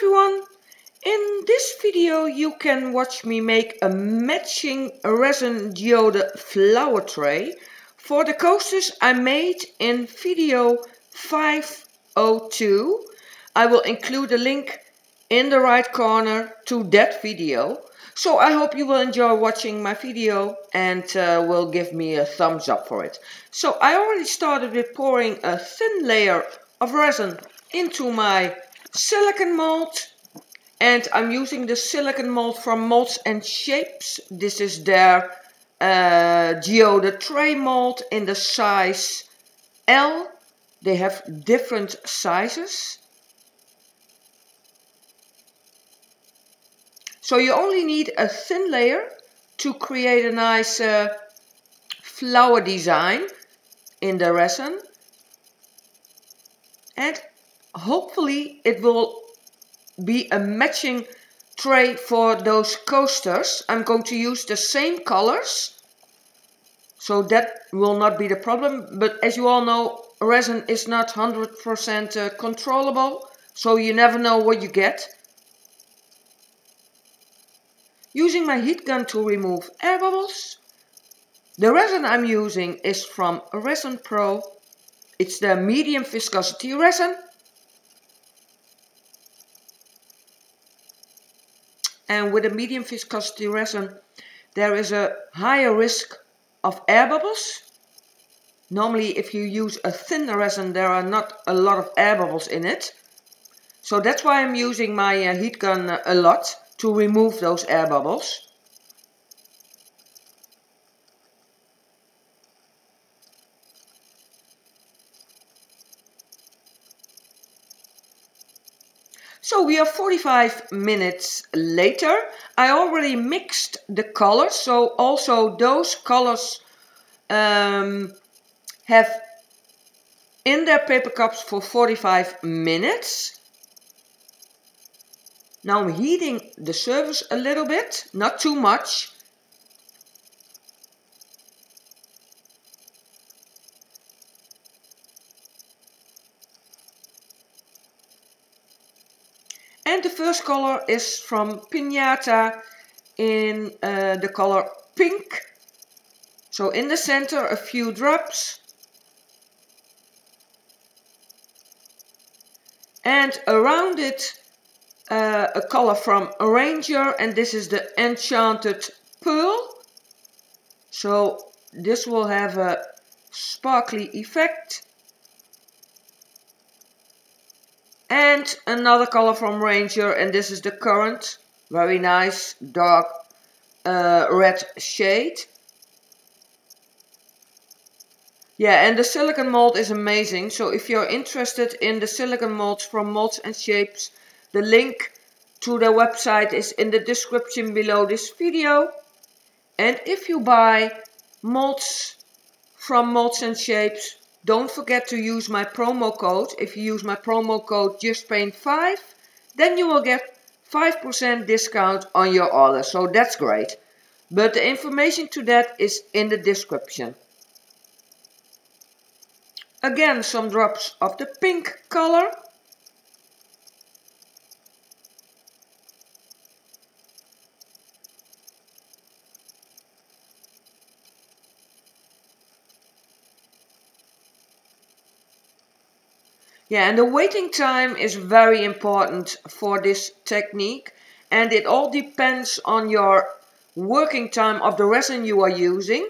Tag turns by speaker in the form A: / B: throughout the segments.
A: everyone! In this video you can watch me make a matching resin geode flower tray for the coasters I made in video 502. I will include a link in the right corner to that video. So I hope you will enjoy watching my video and will give me a thumbs up for it. So I already started with pouring a thin layer of resin into my silicone mold, and I'm using the silicone mold from Molds and Shapes. This is their geode tray mold in the size L. They have different sizes. So you only need a thin layer to create a nice flower design in the resin, and hopefully it will be a matching tray for those coasters. I'm going to use the same colors, so that will not be the problem, but as you all know, resin is not 100% controllable, so you never know what you get. Using my heat gun to remove air bubbles. The resin I'm using is from Resin Pro. It's the medium viscosity resin. And with a medium viscosity resin, there is a higher risk of air bubbles. Normally, if you use a thinner resin, there are not a lot of air bubbles in it. So that's why I'm using my heat gun a lot, to remove those air bubbles. So we are 45 minutes later. I already mixed the colors, so also those colors have in their paper cups for 45 minutes. Now I'm heating the surface a little bit, not too much. And the first color is from Pinata in the color pink. So in the center a few drops. And around it a color from Ranger, and this is the Enchanted Pearl. So this will have a sparkly effect. And another color from Ranger, and this is the Current. Very nice dark red shade. Yeah, and the silicone mold is amazing. So if you're interested in the silicone molds from Molds and Shapes, the link to their website is in the description below this video. And if you buy molds from Molds and Shapes, don't forget to use my promo code. If you use my promo code JustPaint5, then you will get 5% discount on your order. So that's great. But the information to that is in the description. Again, some drops of the pink color. Yeah, and the waiting time is very important for this technique, and it all depends on your working time of the resin you are using.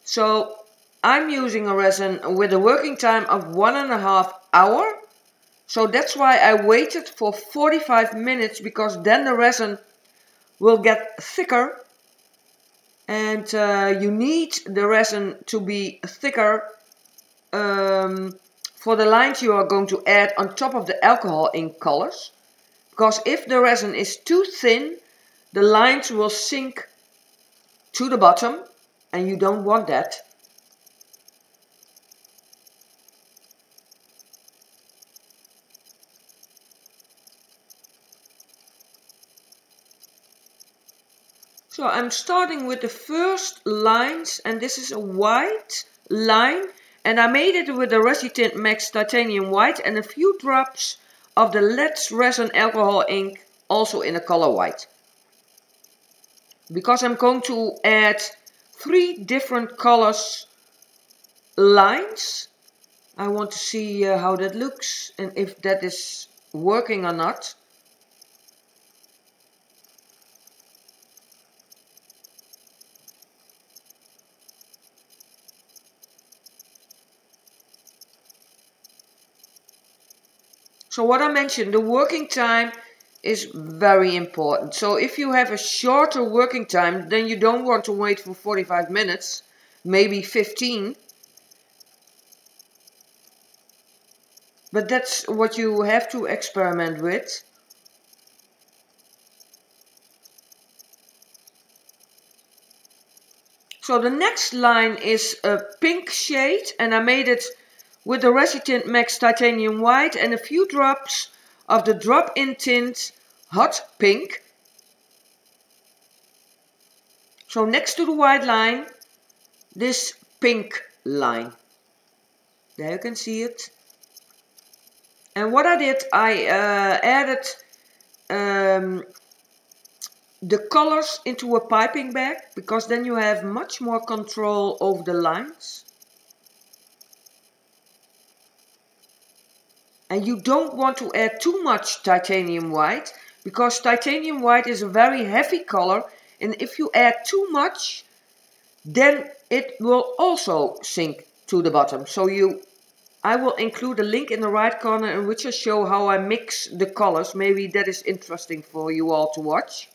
A: So I'm using a resin with a working time of 1.5 hours. So that's why I waited for 45 minutes, because then the resin will get thicker, and you need the resin to be thicker for the lines you are going to add on top of the alcohol ink colors. Because if the resin is too thin, the lines will sink to the bottom, and you don't want that. So I'm starting with the first lines, and this is a white line, and I made it with the Resi-Tint Max Titanium White and a few drops of the Let's Resin Alcohol Ink, also in a color white. Because I'm going to add 3 different colors lines. I want to see how that looks and if that is working or not. So what I mentioned, the working time is very important. So if you have a shorter working time, then you don't want to wait for 45 minutes, maybe 15. But that's what you have to experiment with. So the next line is a pink shade, and I made it with the Resi-Tint Max Titanium White and a few drops of the drop-in tint Hot Pink. So next to the white line, this pink line. There you can see it. And what I did, I added the colors into a piping bag, because then you have much more control over the lines. And you don't want to add too much titanium white, because titanium white is a very heavy color, and if you add too much, then it will also sink to the bottom. So I will include a link in the right corner in which I show how I mix the colors. Maybe that is interesting for you all to watch.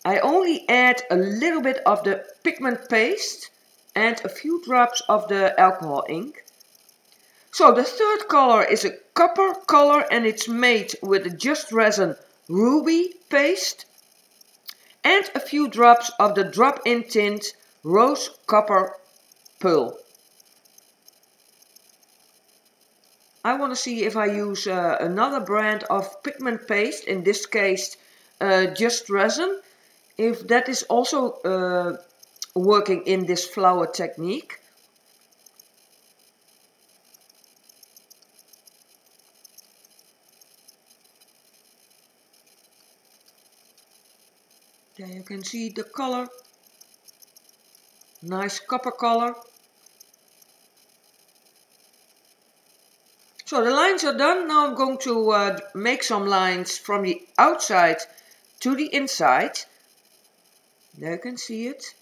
A: I only add a little bit of the pigment paste and a few drops of the alcohol ink. So the third color is a copper color, and it's made with the Just Resin Ruby paste and a few drops of the drop-in tint Rose Copper Pearl. I want to see if I use another brand of pigment paste, in this case Just Resin, if that is also working in this flower technique. There you can see the color, nice copper color. So the lines are done. Now I'm going to make some lines from the outside to the inside. There you can see it.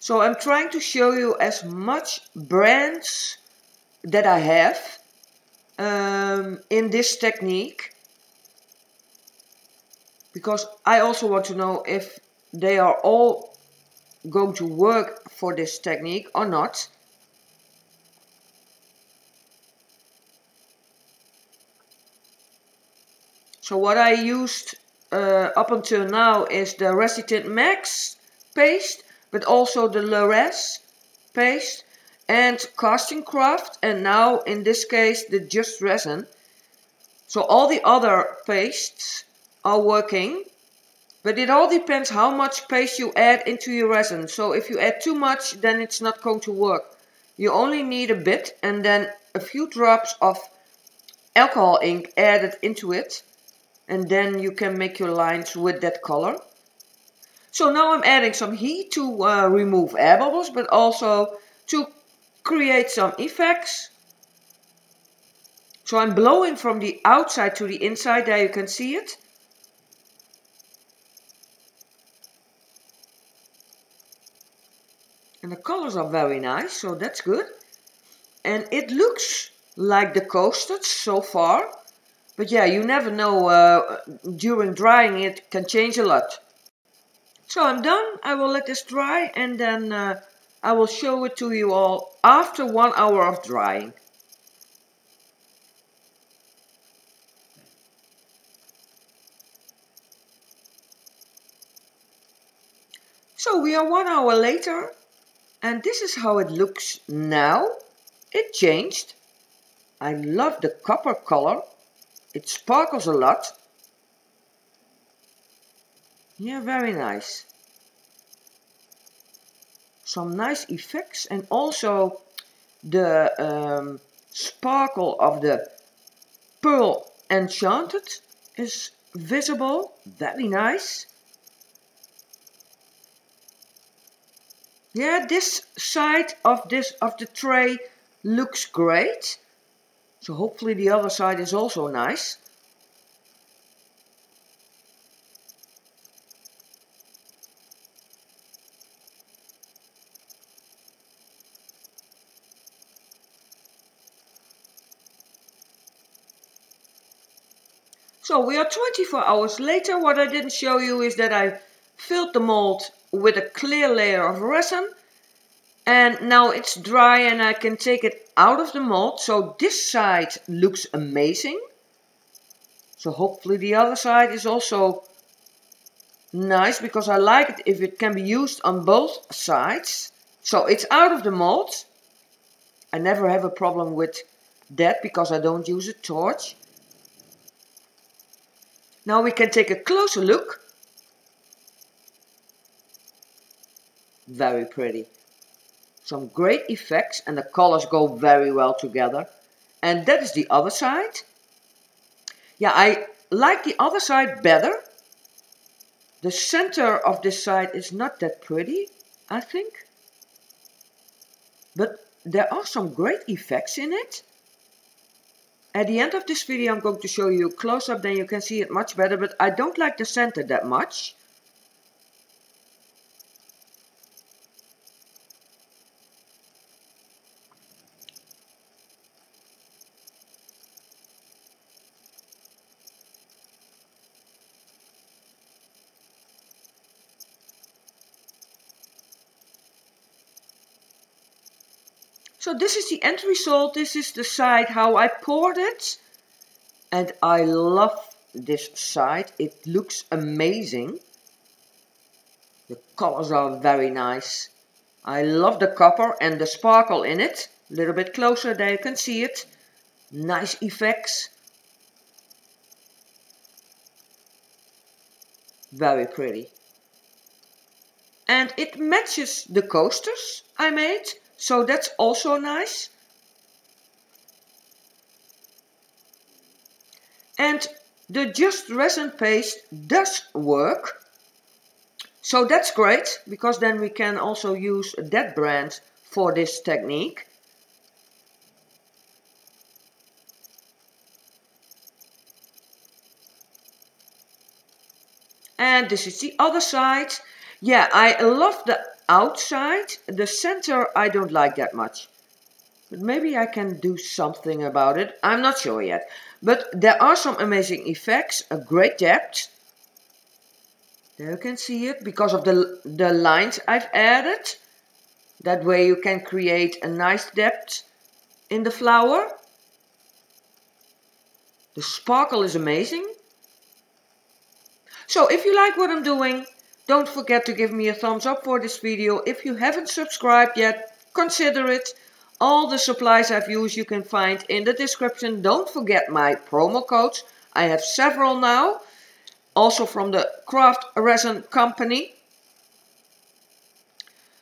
A: So I'm trying to show you as much brands that I have in this technique, because I also want to know if they are all going to work for this technique or not. So what I used up until now is the Resi-Tint Max Paste, but also the Res paste and Casting Craft, and now in this case the Just Resin. So all the other pastes are working, but it all depends how much paste you add into your resin. So if you add too much, then it's not going to work. You only need a bit, and then a few drops of alcohol ink added into it, and then you can make your lines with that color. So now I'm adding some heat to remove air bubbles, but also to create some effects. So I'm blowing from the outside to the inside, there you can see it. And the colors are very nice, so that's good. And it looks like the coasted so far. But yeah, you never know, during drying it can change a lot. So I'm done. I will let this dry, and then I will show it to you all after 1 hour of drying. So we are 1 hour later, and this is how it looks now. It changed. I love the copper color. It sparkles a lot. Yeah, very nice. Some nice effects, and also the sparkle of the Pearl Enchanted is visible. Very nice. Yeah, this side of the tray looks great. So hopefully the other side is also nice. So we are 24 hours later. What I didn't show you is that I filled the mold with a clear layer of resin. And now it's dry and I can take it out of the mold. So this side looks amazing. So hopefully the other side is also nice, because I like it if it can be used on both sides. So it's out of the mold. I never have a problem with that because I don't use a torch. Now we can take a closer look. Very pretty. Some great effects, and the colors go very well together. And that is the other side. Yeah, I like the other side better. The center of this side is not that pretty, I think. But there are some great effects in it. At the end of this video I'm going to show you a close-up, then you can see it much better, but I don't like the center that much. So this is the end result. This is the side how I poured it. And I love this side. It looks amazing. The colors are very nice. I love the copper and the sparkle in it. A little bit closer, there you can see it. Nice effects. Very pretty. And it matches the coasters I made. So that's also nice. And the Just Resin Paste does work. So that's great, because then we can also use that brand for this technique. And this is the other side. Yeah, I love the outside. The center I don't like that much. But maybe I can do something about it. I'm not sure yet. But there are some amazing effects. A great depth. There you can see it because of the lines I've added. That way you can create a nice depth in the flower. The sparkle is amazing. So if you like what I'm doing, don't forget to give me a thumbs up for this video. If you haven't subscribed yet, consider it. All the supplies I've used you can find in the description. Don't forget my promo codes. I have several now. Also from the Craft Resin Company.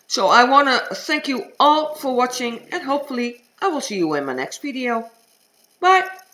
A: So I want to thank you all for watching, and hopefully I will see you in my next video. Bye!